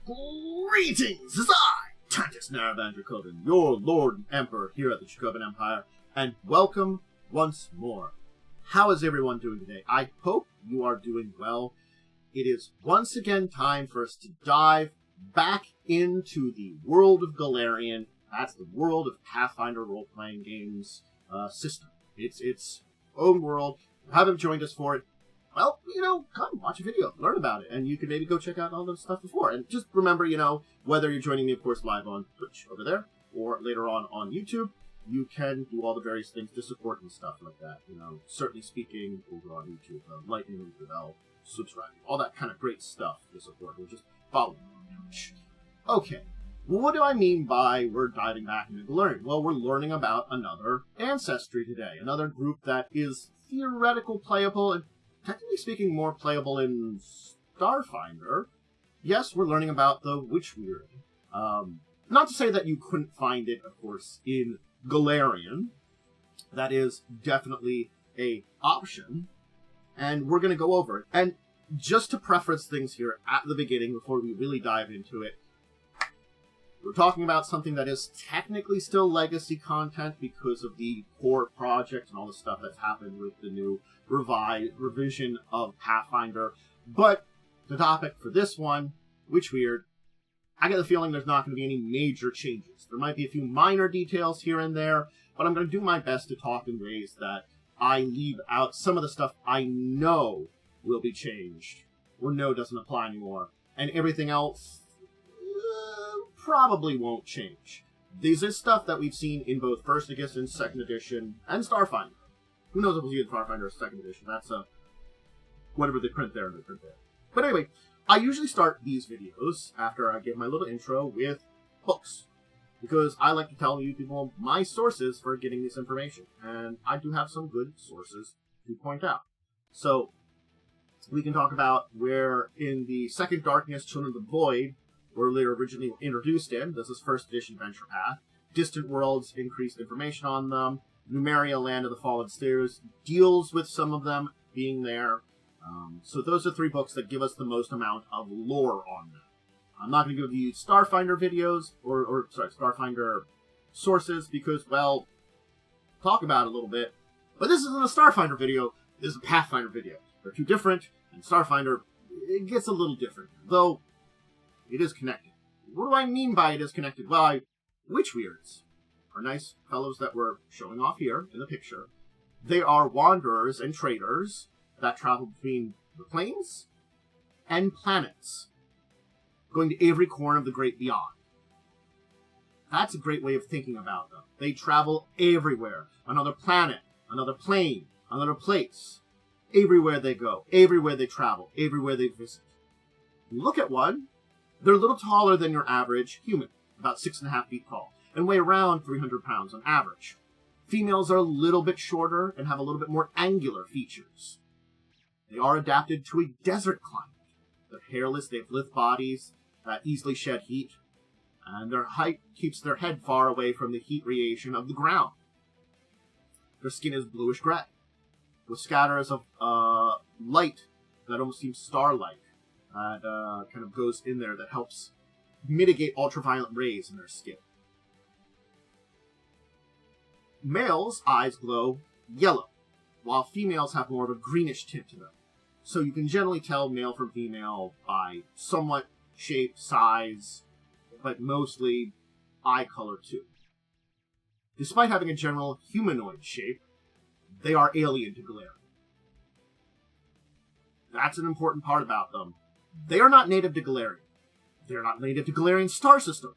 Greetings, as I, Titus Naravan Dracovin, your Lord and Emperor here at the Dracovin Empire, and welcome once more. How is everyone doing today? I hope you are doing well. It is once again time for us to dive back into the world of Golarion. That's the world of Pathfinder role-playing games system. It's its own world. If you haven't joined us for it, well, come watch a video, learn about it, and you can maybe go check out all the stuff before. And just remember, whether you're joining me, of course, live on Twitch over there, or later on YouTube, you can do all the various things to support and stuff like that. Certainly speaking over on YouTube, liking the bell, subscribing, all that kind of great stuff to support. We'll just follow me on Twitch. Okay, what do I mean by we're diving back into Golarion? Well, we're learning about another ancestry today, another group that is theoretical playable, and technically speaking, more playable in Starfinder. Yes, we're learning about the Witchwyrd. Not to say that you couldn't find it, of course, in Golarion. That is definitely a option, and we're going to go over it. And just to preference things here at the beginning, before we really dive into it, we're talking about something that is technically still legacy content because of the core project and all the stuff that's happened with the new revision of Pathfinder. But the topic for this one, Witchwyrd, I get the feeling there's not going to be any major changes. There might be a few minor details here and there, but I'm going to do my best to talk in ways that I leave out some of the stuff I know will be changed, or know doesn't apply anymore, and everything else probably won't change. These are stuff that we've seen in both 1st edition, 2nd edition, and Starfinder. Who knows if we'll see in Starfinder or 2nd edition? That's whatever they print there, they print there. But anyway, I usually start these videos after I give my little intro with books, because I like to tell you people my sources for getting this information, and I do have some good sources to point out. So we can talk about where in the Second Darkness, Children of the Void, where they were originally introduced in. This is 1st edition Venture Path. Distant Worlds, increased information on them. Numeria, Land of the Fallen Stairs, deals with some of them being there. So those are 3 books that give us the most amount of lore on them. I'm not going to give you Starfinder videos, Starfinder sources, because, well, talk about it a little bit. But this isn't a Starfinder video, this is a Pathfinder video. They're 2 different, and Starfinder, it gets a little different, though it is connected. What do I mean by it is connected? Well, Witchwyrds are nice fellows that we're showing off here in the picture. They are wanderers and traders that travel between the planes and planets, going to every corner of the great beyond. That's a great way of thinking about them. They travel everywhere. Another planet, another plane, another place. Everywhere they go, everywhere they travel, everywhere they visit. Look at one. They're a little taller than your average human, about 6.5 feet tall, and weigh around 300 pounds on average. Females are a little bit shorter and have a little bit more angular features. They are adapted to a desert climate. They're hairless, they have lithe bodies that easily shed heat, and their height keeps their head far away from the heat radiation of the ground. Their skin is bluish-gray, with scatters of light that almost seems star-like. That kind of goes in there that helps mitigate ultraviolet rays in their skin. Males' eyes glow yellow, while females have more of a greenish tint to them. So you can generally tell male from female by somewhat shape, size, but mostly eye color too. Despite having a general humanoid shape, they are alien to Golarion. That's an important part about them. They are not native to Golarion. They're not native to Golarion's star system.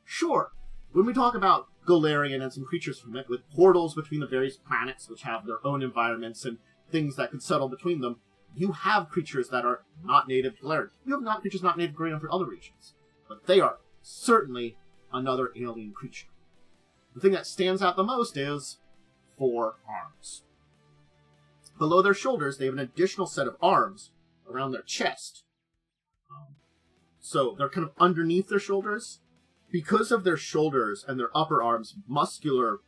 Sure, when we talk about Golarion and some creatures from it, with portals between the various planets which have their own environments and things that could settle between them, you have creatures that are not native to Golarion. You have creatures not native to Golarion for other regions. But they are certainly another alien creature. The thing that stands out the most is 4 arms. Below their shoulders, they have an additional set of arms around their chest. So they're kind of underneath their shoulders. Because of their shoulders and their upper arms' muscular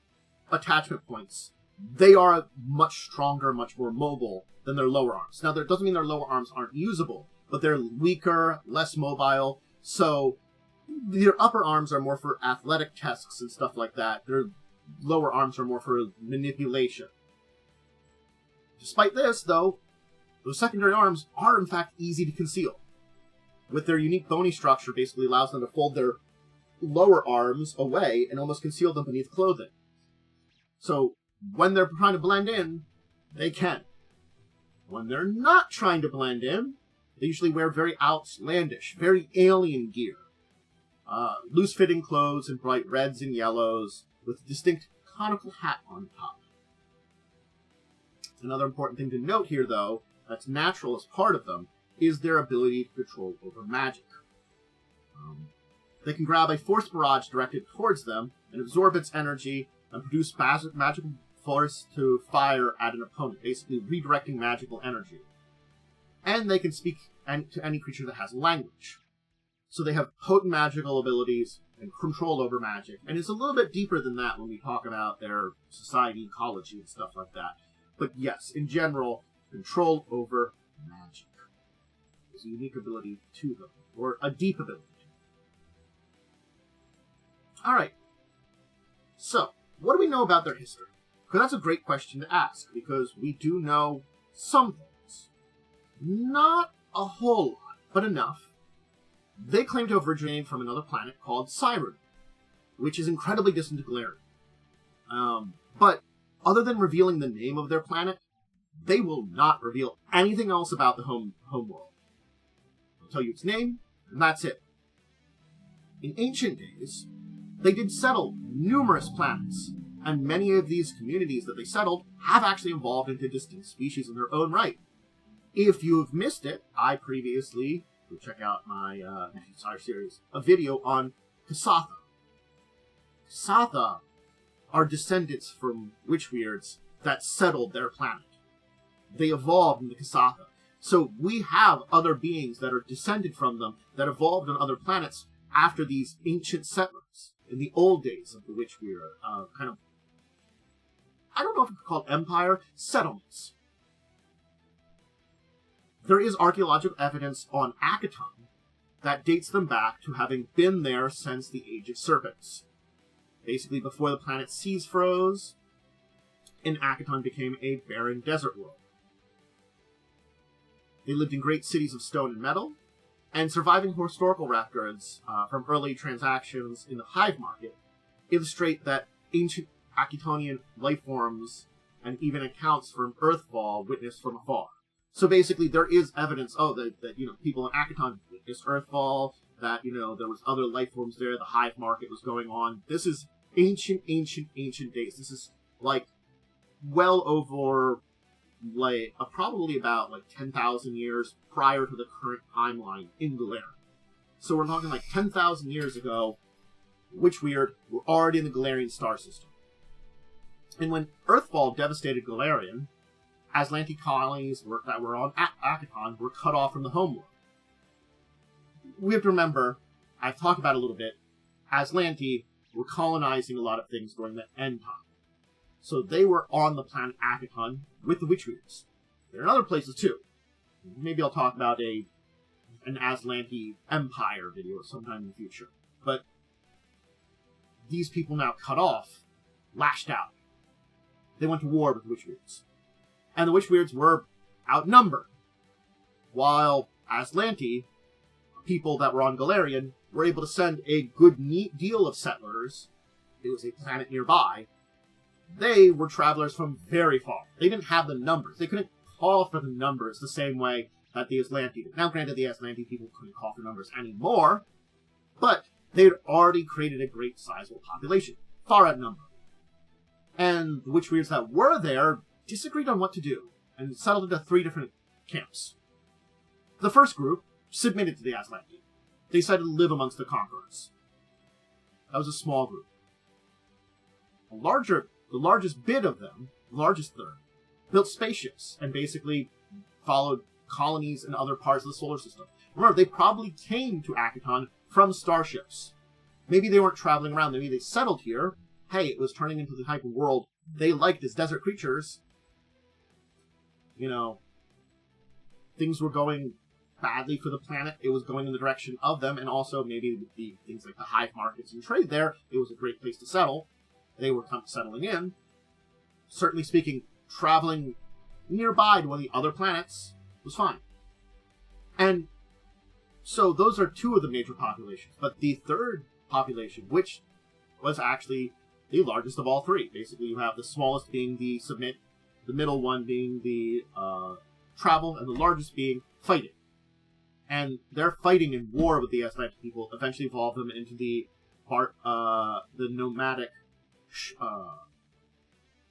attachment points, they are much stronger, much more mobile than their lower arms. Now, that doesn't mean their lower arms aren't usable, but they're weaker, less mobile, So their upper arms are more for athletic tests and stuff like that. Their lower arms are more for manipulation. Despite this, though, those secondary arms are in fact easy to conceal. With their unique bony structure, basically allows them to fold their lower arms away and almost conceal them beneath clothing. So when they're trying to blend in, they can. When they're not trying to blend in, they usually wear very outlandish, very alien gear. Loose-fitting clothes in bright reds and yellows, with a distinct conical hat on top. Another important thing to note here, though, that's natural as part of them, is their ability to control over magic. They can grab a force barrage directed towards them and absorb its energy and produce magical force to fire at an opponent, basically redirecting magical energy. And they can speak to any creature that has language. So they have potent magical abilities and control over magic. And it's a little bit deeper than that when we talk about their society, ecology, and stuff like that. But yes, in general, control over magic is a unique ability to them, or a deep ability. Alright, so, what do we know about their history? Because that's a great question to ask, because we do know some things. Not a whole lot, but enough. They claim to have originated from another planet called Cyrene, which is incredibly distant to Golarion. But other than revealing the name of their planet, they will not reveal anything else about the home world. They'll tell you its name, and that's it. In ancient days, they did settle numerous planets, and many of these communities that they settled have actually evolved into distinct species in their own right. If you've missed it, I previously, go check out my series, a video on Kasatha. Kasatha are descendants from Witchwyrds that settled their planet. They evolved in the Kasatha. So we have other beings that are descended from them that evolved on other planets after these ancient settlers in the old days of the Witchwyrd, I don't know if it's called empire, settlements. There is archaeological evidence on Akaton that dates them back to having been there since the Age of Serpents. Basically, before the planet's seas froze, and Akaton became a barren desert world. They lived in great cities of stone and metal, and surviving historical records from early transactions in the hive market illustrate that ancient Akitonian life forms and even accounts for an earthfall witnessed from afar. So basically, there is evidence, that people in Akaton witnessed earthfall, that, there was other life forms there, the hive market was going on. This is ancient days. This is, well over, probably about, 10,000 years prior to the current timeline in Golarion. So we're talking, 10,000 years ago, Witchwyrd were already in the Golarion star system. And when Earthfall devastated Golarion, Aslanti colonies that were on Akaton were cut off from the homeworld. We have to remember, I've talked about it a little bit, Aslanti were colonizing a lot of things during the end time. So they were on the planet Akaton with the Witchwyrds. They're in other places too. Maybe I'll talk about an Aslanti Empire video sometime in the future. But these people now cut off, lashed out. They went to war with the Witchwyrds. And the Witchwyrds were outnumbered. While Aslanti, people that were on Golarion, were able to send a good deal of settlers. It was a planet nearby. They were travelers from very far. They didn't have the numbers. They couldn't call for the numbers the same way that the Aslanti did. Now, granted, the Aslanti people couldn't call for numbers anymore, but they had already created a great sizable population, far outnumbered. And the Witchwyrds that were there disagreed on what to do, and settled into 3 different camps. The first group submitted to the Aslanti. They decided to live amongst the conquerors. That was a small group. The largest bit of them, the largest third, built spaceships and basically followed colonies in other parts of the solar system. Remember, they probably came to Akaton from starships. Maybe they weren't traveling around, maybe they settled here. Hey, it was turning into the type of world they liked as desert creatures. Things were going badly for the planet. It was going in the direction of them, and also maybe with the things like the hive markets and trade there, it was a great place to settle. They were kind of settling in. Certainly speaking, traveling nearby to one of the other planets was fine. And so those are two of the major populations. But the third population, which was actually the largest of all three. Basically, you have the smallest being the submit, the middle one being the travel, and the largest being fighting. And their fighting and war with the Atlantic people eventually evolved them into the nomadic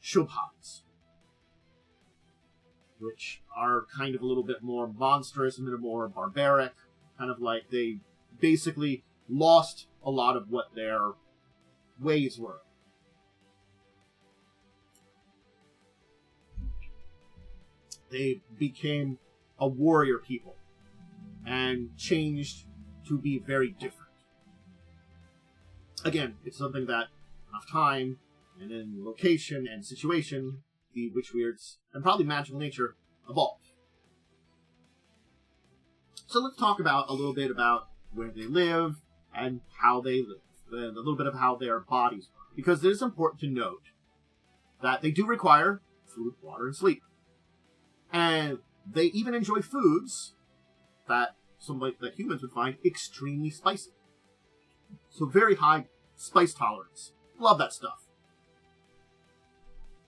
Shobhans, which are kind of a little bit more monstrous and a bit more barbaric. Kind of like they basically lost a lot of what their ways were. They became a warrior people and changed to be very different. Again, it's something that enough time and in location and situation, the Witchwyrds and probably magical nature evolve. So let's talk about a little bit about where they live and how they live, and a little bit of how their bodies work, because it is important to note that they do require food, water, and sleep. And they even enjoy foods that that humans would find extremely spicy. So very high spice tolerance. Love that stuff.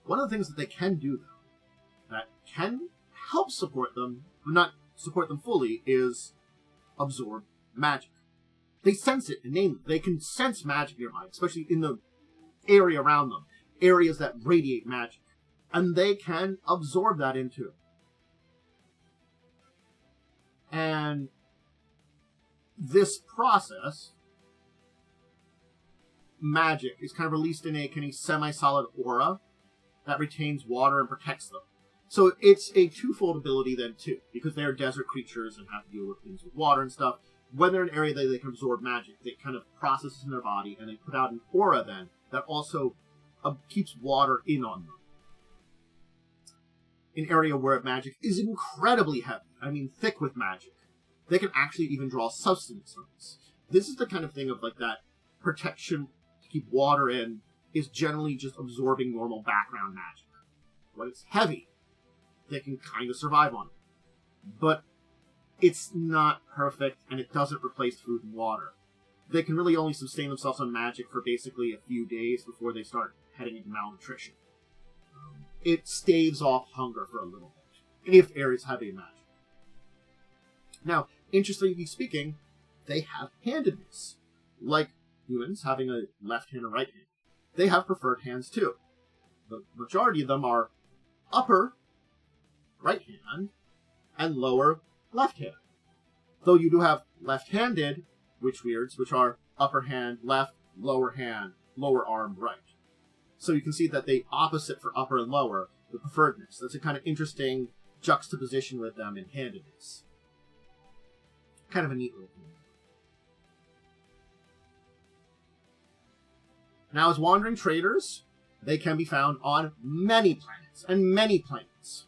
One of the things that they can do, though, that can help support them, but not support them fully, is absorb magic. They sense it innately. They can sense magic nearby, especially in the area around them, areas that radiate magic. And they can absorb that into it. And this process, magic, is kind of released in a kind of semi-solid aura that retains water and protects them. So it's a twofold ability then too, because they're desert creatures and have to deal with things with water and stuff. When they're in an area that they can absorb magic, they kind of process it in their body, and they put out an aura then that also keeps water in on them. An area where magic is incredibly heavy. I mean, thick with magic. They can actually even draw substance from this. This is the kind of thing of like that protection to keep water in is generally just absorbing normal background magic. When it's heavy, they can kind of survive on it. But it's not perfect, and it doesn't replace food and water. They can really only sustain themselves on magic for basically a few days before they start heading into malnutrition. It staves off hunger for a little bit, if areas have a magic. Now, interestingly speaking, they have handedness. Like humans having a left hand and right hand. They have preferred hands too. The majority of them are upper right hand and lower left hand. Though you do have left-handed Witchwyrds, which are upper hand left, lower arm right. So you can see that they opposite for upper and lower, the preferredness. That's a kind of interesting juxtaposition with them in handedness. Kind of a neat little thing. Now, as wandering traders, they can be found on many planets and many planes.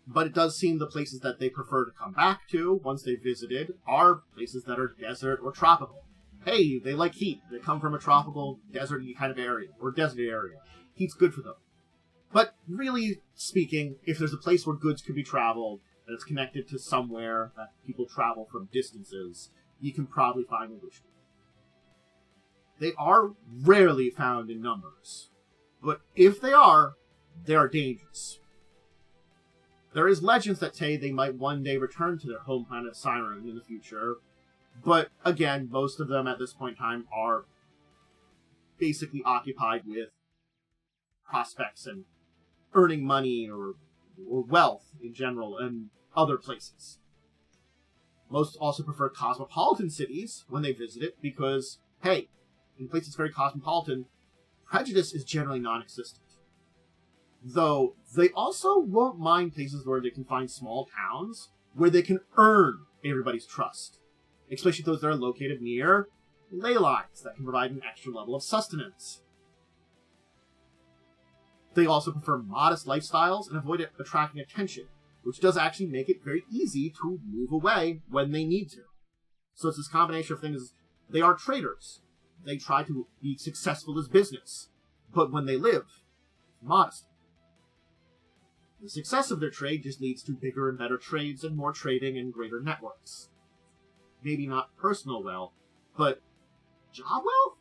But it does seem the places that they prefer to come back to once they've visited are places that are desert or tropical. Hey, they like heat. They come from a tropical, deserty kind of area, or desert area. Heat's good for them. But really speaking, if there's a place where goods could be traveled, and it's connected to somewhere that people travel from distances, you can probably find a Witchwyrd. They are rarely found in numbers. But if they are dangerous. There is legends that say they might one day return to their home planet Siren in the future, but again, most of them at this point in time are basically occupied with prospects and earning money or wealth in general in other places. Most also prefer cosmopolitan cities when they visit it because, hey, in places very cosmopolitan, prejudice is generally non-existent. Though, they also won't mind places where they can find small towns where they can earn everybody's trust. Especially those that are located near ley lines that can provide an extra level of sustenance. They also prefer modest lifestyles and avoid attracting attention, which does actually make it very easy to move away when they need to. So it's this combination of things. They are traders. They try to be successful as business, but when they live, modesty. The success of their trade just leads to bigger and better trades and more trading and greater networks. Maybe not personal wealth, but job wealth?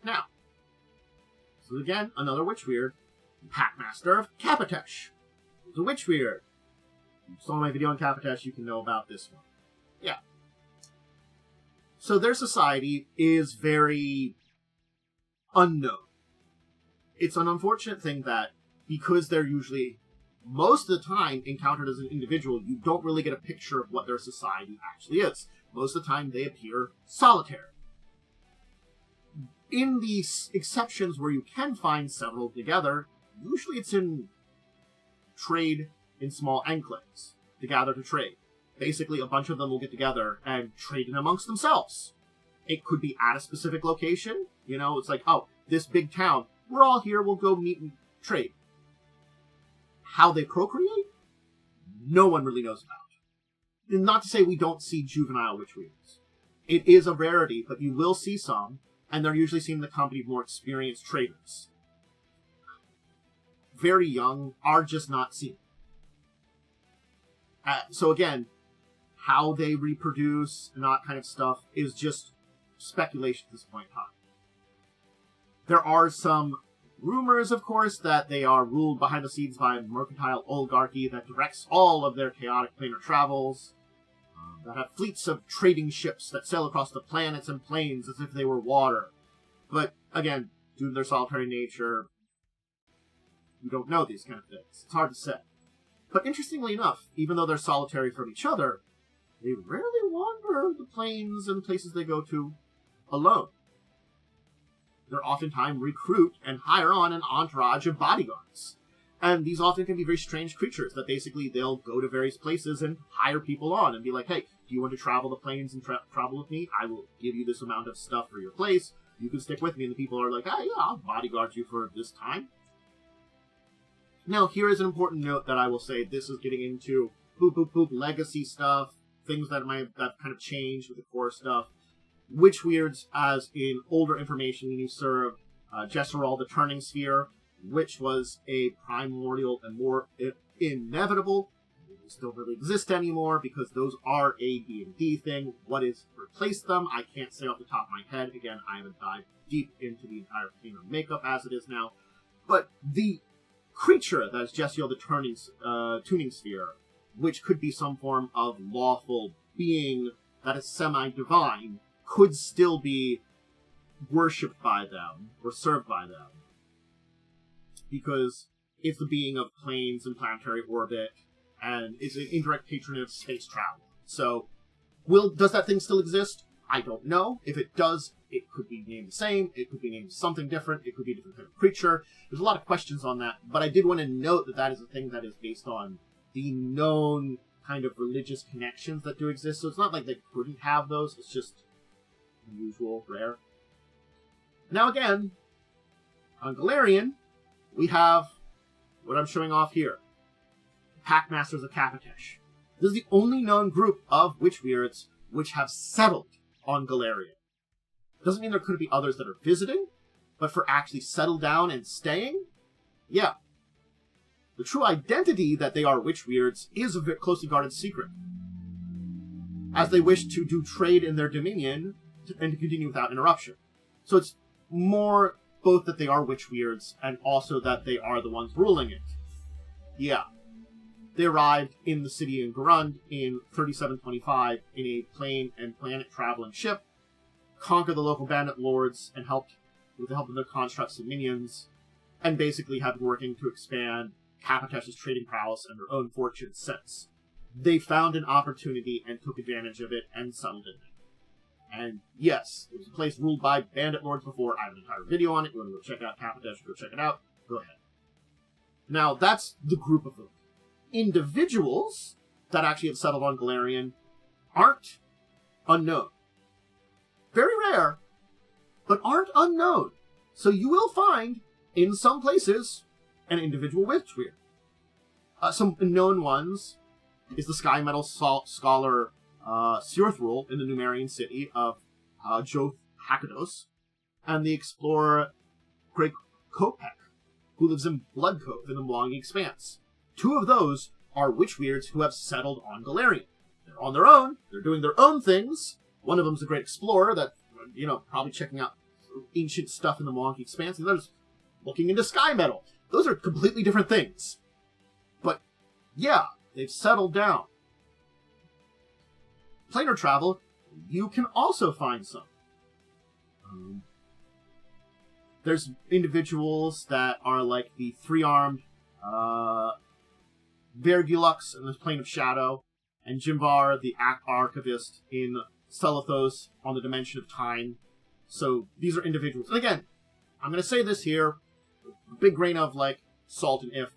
Now, so again, another Witchwyrd, Packmaster of Capatesh. The Witchwyrd. If you saw my video on Capatesh, you can know about this one. Yeah. So their society is very unknown. It's an unfortunate thing that, because they're usually, most of the time, encountered as an individual, you don't really get a picture of what their society actually is. Most of the time, they appear solitary. In the exceptions where you can find several together, usually it's in trade in small enclaves, to gather to trade. Basically, a bunch of them will get together and trade in amongst themselves. It could be at a specific location. You know, it's like, oh, this big town, we're all here, we'll go meet and trade. How they procreate? No one really knows about. And not to say we don't see juvenile Witchwyrds. It is a rarity, but you will see some, and they're usually seen in the company of more experienced traders. Very young are just not seen. So again, how they reproduce and that kind of stuff is just speculation at this point in time. There are some rumors, of course, that they are ruled behind the scenes by a mercantile oligarchy that directs all of their chaotic planar travels, that have fleets of trading ships that sail across the planets and planes as if they were water. But, again, due to their solitary nature, we don't know these kind of things. It's hard to say. But interestingly enough, even though they're solitary from each other, they rarely wander the planes and places they go to alone. They're oftentimes recruit and hire on an entourage of bodyguards. And these often can be very strange creatures that basically they'll go to various places and hire people on and be like, hey, do you want to travel the plains and travel with me? I will give you this amount of stuff for your place. You can stick with me. And the people are like, oh, yeah, I'll bodyguard you for this time. Now, here is an important note that I will say. This is getting into legacy stuff, things that kind of changed with the core stuff. Witchwyrds, as in older information, you serve Jesserol the Turning Sphere, which was a primordial and more inevitable. They still really exist anymore because those are a D&D thing. What has replaced them, I can't say off the top of my head. Again, I haven't dived deep into the entire planar makeup as it is now. But the creature that is Jesserol the Tuning Sphere, which could be some form of lawful being that is semi-divine, could still be worshipped by them, or served by them. Because it's the being of planes and planetary orbit, and is an indirect patron of space travel. So, does that thing still exist? I don't know. If it does, it could be named the same, it could be named something different, it could be a different kind of creature. There's a lot of questions on that, but I did want to note that that is a thing that is based on the known kind of religious connections that do exist. So it's not like they couldn't have those, it's just unusual, rare. Now again, on Golarion, we have what I'm showing off here. Packmasters of Capatesh. This is the only known group of Witchwyrds which have settled on Golarion. Doesn't mean there couldn't be others that are visiting, but for actually settled down and staying, yeah. The true identity that they are Witchwyrds is a very closely guarded secret, as they wish to do trade in their dominion and to continue without interruption. So it's more both that they are Witchwyrds and also that they are the ones ruling it. Yeah. They arrived in the city in Garund in 3725 in a plane and planet traveling ship, conquered the local bandit lords, and helped with the help of their constructs and minions, and basically have been working to expand Capatesh's trading prowess and their own fortune since. They found an opportunity and took advantage of it and settled in it. And yes, it was a place ruled by bandit lords before. I have an entire video on it. You want to go check out Capatesh, go check it out. Go ahead. Now, that's the group of them. Individuals that actually have settled on Golarion aren't unknown. Very rare, but aren't unknown. So you will find in some places, an individual Witchwyrd. Some known ones is the Sky Metal Scholar Sirthrul in the Numerian city of Joth Hakados, and the explorer Greg Kopek, who lives in Blood Cove in the Long Expanse. Two of those are Witchwyrds who have settled on Golarion. They're on their own, they're doing their own things. One of them's a great explorer that, probably checking out ancient stuff in the Long Expanse, and the other's looking into Sky Metal. Those are completely different things. But, yeah, they've settled down. Planar travel, you can also find some. There's individuals that are like the three-armed Vergulux in the Plane of Shadow, and Jimvar, the Archivist in Selethos on the Dimension of Time. So these are individuals. And again, I'm going to say this here, a big grain of salt and if.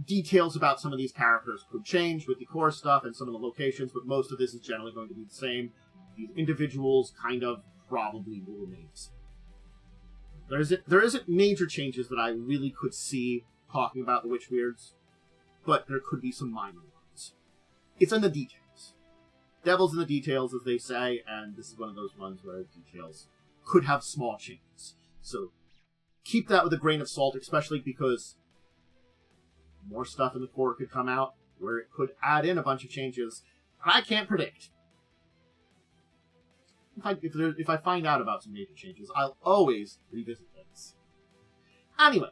Details about some of these characters could change with the core stuff and some of the locations, but most of this is generally going to be the same. These individuals kind of probably will remain the same. There isn't major changes that I really could see talking about the Witchwyrds, but there could be some minor ones. It's in the details. Devil's in the details, as they say, and this is one of those ones where details could have small changes. So keep that with a grain of salt, especially because more stuff in the core could come out where it could add in a bunch of changes I can't predict. If I find out about some major changes, I'll always revisit things. Anyway,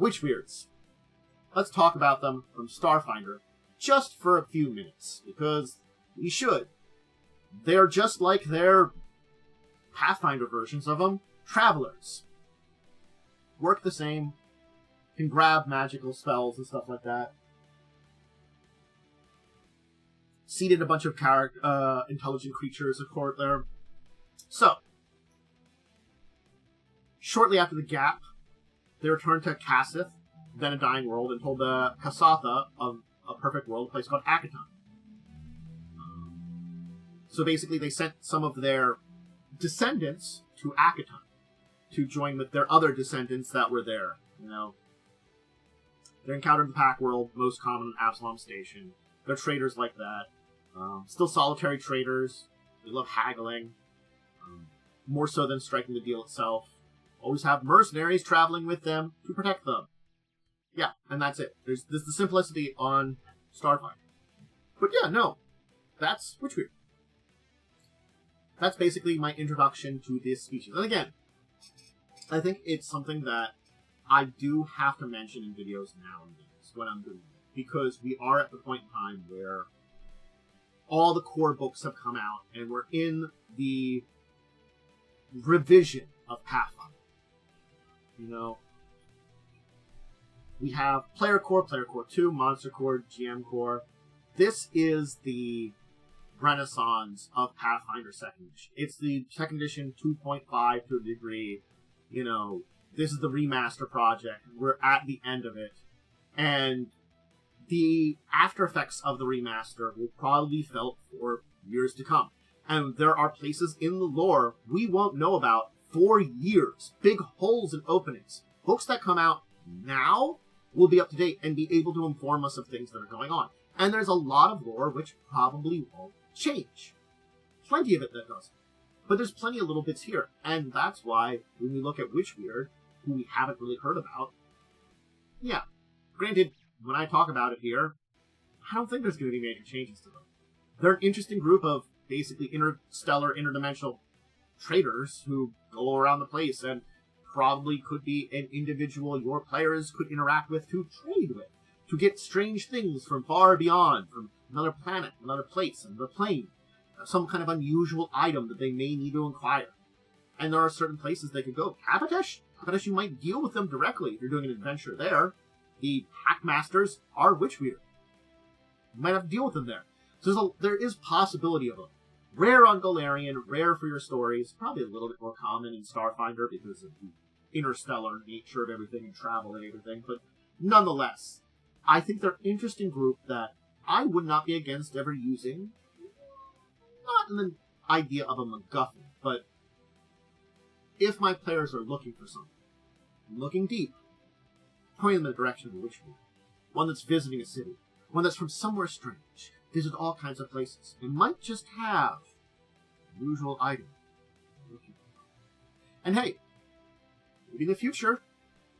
Witchwyrds. Let's talk about them from Starfinder just for a few minutes, because we should. They're just like their Pathfinder versions of them, travelers. Work the same, can grab magical spells and stuff like that. Seeded a bunch of intelligent creatures of court there. So, shortly after the gap, they returned to Kasith, then a dying world, and told the Kasatha of a perfect world, a place called Akaton. So basically they sent some of their descendants to Akaton to join with their other descendants that were there, They're encountered in the Pack World, most common in Absalom Station. They're traders like that. Still solitary traders. They love haggling. More so than striking the deal itself. Always have mercenaries traveling with them to protect them. Yeah, and that's it. There's the simplicity on Starfinder. But yeah, no. That's Witchwyrd. That's basically my introduction to this species. And again, I think it's something that I do have to mention in videos nowadays when I'm doing it, because we are at the point in time where all the core books have come out, and we're in the revision of Pathfinder. We have Player Core 2, Monster Core, GM Core. This is the renaissance of Pathfinder 2nd Edition. It's the 2nd Edition 2.5 to a degree, This is the remaster project. We're at the end of it. And the after effects of the remaster will probably be felt for years to come. And there are places in the lore we won't know about for years. Big holes and openings. Books that come out now will be up to date and be able to inform us of things that are going on. And there's a lot of lore which probably won't change. Plenty of it that doesn't. But there's plenty of little bits here. And that's why when we look at Witchwyrd, who we haven't really heard about, yeah, granted, when I talk about it here, I don't think there's going to be major changes to them. They're an interesting group of basically interstellar, interdimensional traders who go around the place and probably could be an individual your players could interact with to trade with, to get strange things from far beyond, from another planet, another place, another plane, some kind of unusual item that they may need to acquire. And there are certain places they could go. Capatesh, you might deal with them directly if you're doing an adventure there. The Packmasters are Witchwyrd. You might have to deal with them there. So there is possibility of them. Rare on Golarion, rare for your stories. Probably a little bit more common in Starfinder because of the interstellar nature of everything and travel and everything. But nonetheless, I think they're an interesting group that I would not be against ever using. Not in the idea of a MacGuffin, but if my players are looking for something, looking deep, pointing them in the direction of a Witchwyrd. One that's visiting a city. One that's from somewhere strange. Visit all kinds of places. It might just have an unusual item. And hey, maybe in the future,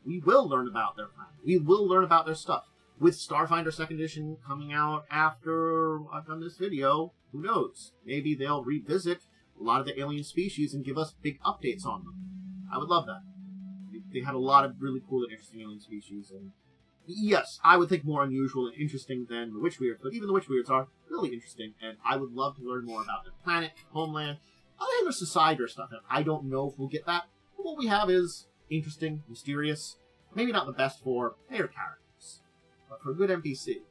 we will learn about their planet. We will learn about their stuff. With Starfinder 2nd Edition coming out after I've done this video, who knows? Maybe they'll revisit a lot of the alien species and give us big updates on them. I would love that. They had a lot of really cool and interesting alien species, and yes, I would think more unusual and interesting than the Witchwyrds, but even the Witchwyrds are really interesting, and I would love to learn more about their planet, homeland, other society or stuff, and I don't know if we'll get that. But what we have is interesting, mysterious, maybe not the best for player characters, but for a good NPC.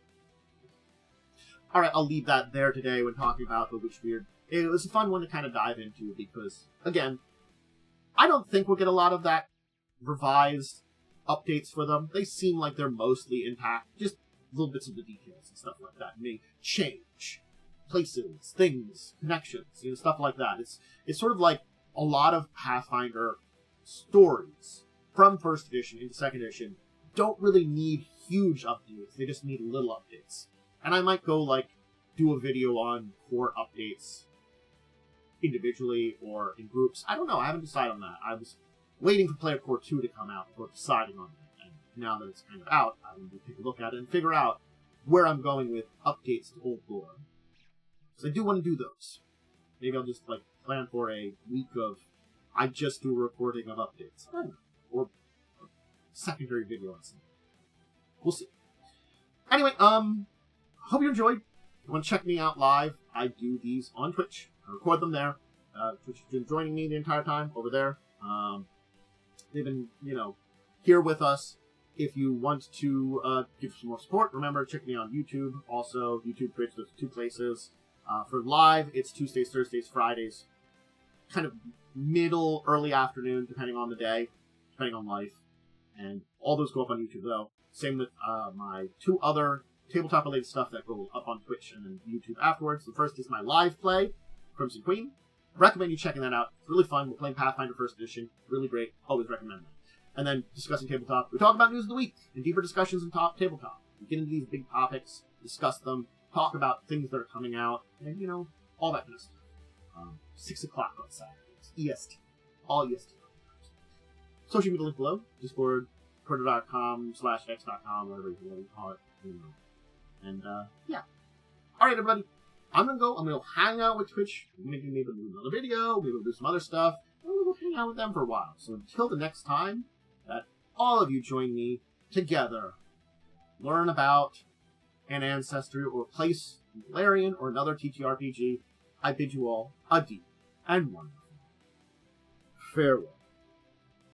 Alright, I'll leave that there today when talking about the Witchwyrd. It was a fun one to kind of dive into because, again, I don't think we'll get a lot of that revised updates for them. They seem like they're mostly intact, just little bits of the details and stuff like that may change. Places, things, connections, stuff like that. It's sort of like a lot of Pathfinder stories from 1st edition into 2nd edition don't really need huge updates. They just need little updates. And I might go, do a video on core updates individually or in groups. I don't know. I haven't decided on that. I was waiting for Player Core 2 to come out before deciding on that. And now that it's kind of out, I'm going to take a look at it and figure out where I'm going with updates to old lore. Because I do want to do those. Maybe I'll just, plan for a week of I just do a recording of updates. I don't know. Or a secondary video on something. We'll see. Anyway, hope you enjoyed. If you want to check me out live, I do these on Twitch. I record them there. Twitch has been joining me the entire time over there. They've been, here with us. If you want to give some more support, remember, check me on YouTube. Also, YouTube, Twitch, those 2 places. For live, it's Tuesdays, Thursdays, Fridays. Kind of middle, early afternoon, depending on the day, depending on life. And all those go up on YouTube, though. Same with my 2 other tabletop-related stuff that go up on Twitch and then YouTube afterwards. The first is my live play, Crimson Queen. Recommend you checking that out. It's really fun. We're playing Pathfinder 1st Edition. Really great. Always recommend that. And then discussing tabletop. We talk about news of the week and deeper discussions in tabletop. We get into these big topics, discuss them, talk about things that are coming out, and, all that kind of stuff. 6 o'clock on Saturdays. EST. All EST. Social media link below. Discord, twitter.com/x.com, whatever you call it. And, yeah. Alright, everybody. I'm gonna go hang out with Twitch. Maybe do another video. Maybe we'll do some other stuff. And we'll hang out with them for a while. So until the next time that all of you join me together, learn about an ancestry or place in Golarion or another TTRPG, I bid you all adieu and wonderful farewell.